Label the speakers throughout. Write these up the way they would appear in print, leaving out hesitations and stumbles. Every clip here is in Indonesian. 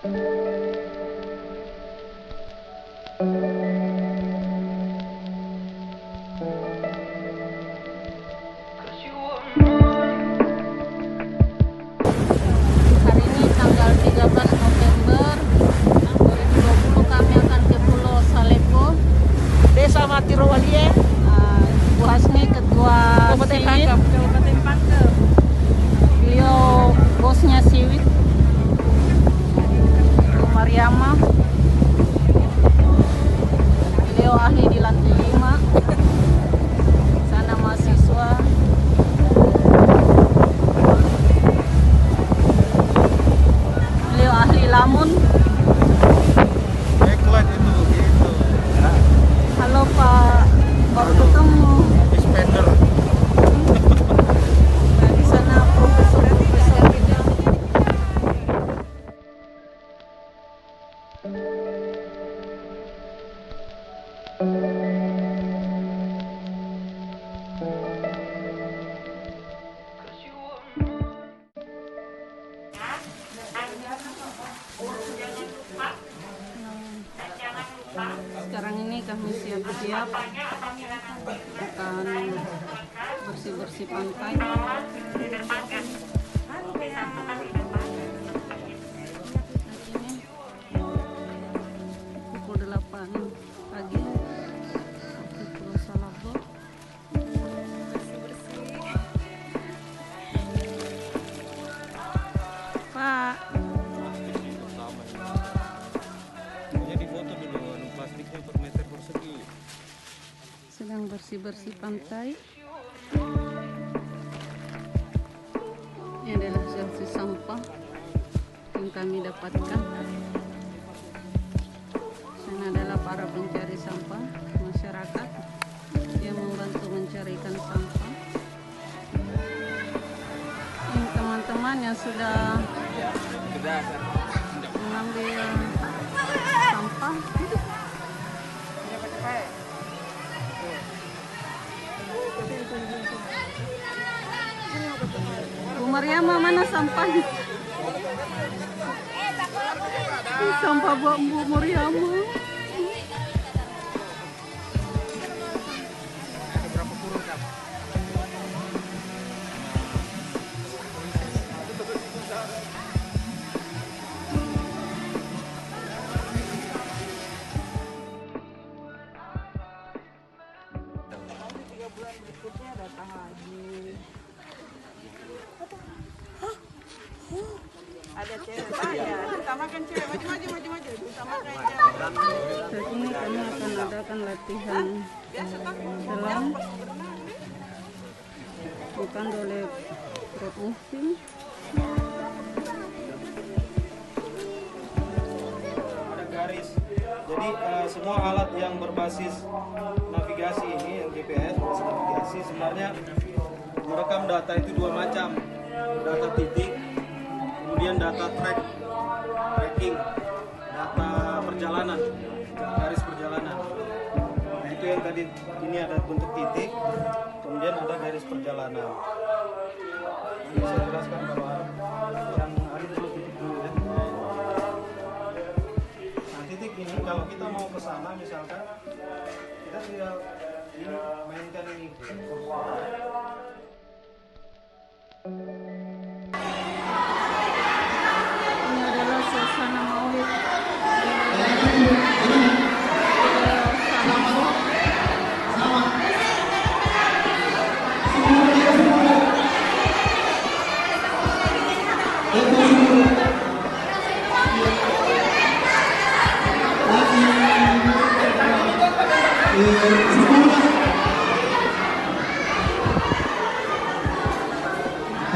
Speaker 1: Hari ini tanggal 13 November 2020 kami akan ke Pulau Saleko,
Speaker 2: Desa Matirowalie,
Speaker 1: Bu Hasni ketua
Speaker 2: Kabupaten
Speaker 1: Siwit,
Speaker 2: Pangkep, Kabupaten Pangkep.
Speaker 1: beliau bosnya Siwit, Bu Mariama, beliau ahli di lantai 5, sana mahasiswa, beliau ahli lamun.
Speaker 3: Backlight itu gitu.
Speaker 1: Halo Pak, baru ketemu.
Speaker 3: Spender.
Speaker 1: Di sana profesor-profesor juga. Sekarang ini kami siap-siap akan bersih-bersih pantai. Pukul 8 pagi di Pulau Salako. Pak,
Speaker 3: Jadi foto dulu plastiknya per meter persegi.
Speaker 1: sedang bersih-bersih pantai. Ini adalah hasil sampah yang kami dapatkan. Sana adalah para pencari sampah, masyarakat yang membantu mencarikan sampah. Ini teman-teman yang sudah mengambil sampah. Bu Mariama, mana sampahnya? Sampah buat Bu Mariama.
Speaker 2: Ada cewek banyak, utamakan cewek, maju. Utamakan
Speaker 1: Saat ini kami akan adakan latihan selam bukan oleh Prof Muhsin.
Speaker 3: Ada garis. Jadi semua alat yang berbasis navigasi ini, yang GPS berbasis navigasi, sebenarnya merekam data itu dua macam. Data titik, kemudian data tracking, data perjalanan, garis perjalanan. Nah itu yang tadi ini ada bentuk titik, kemudian ada garis perjalanan. Ini saya jelaskan kalau yang ada dulu titik dulu ya. Nah titik ini kalau kita mau ke sana misalkan kita tinggal ini mainkan ini.
Speaker 1: Ini adalah suasana maulid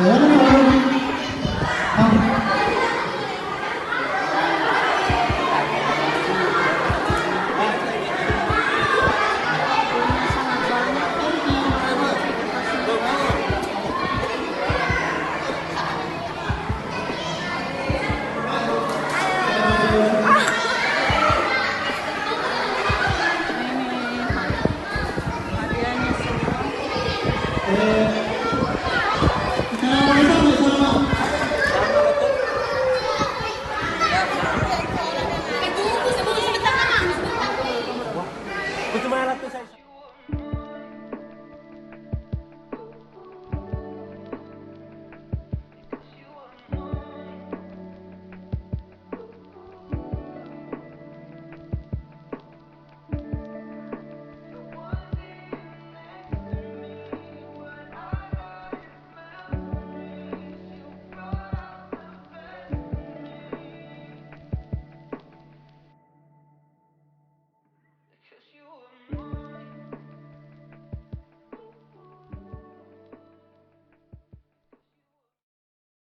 Speaker 4: Salako.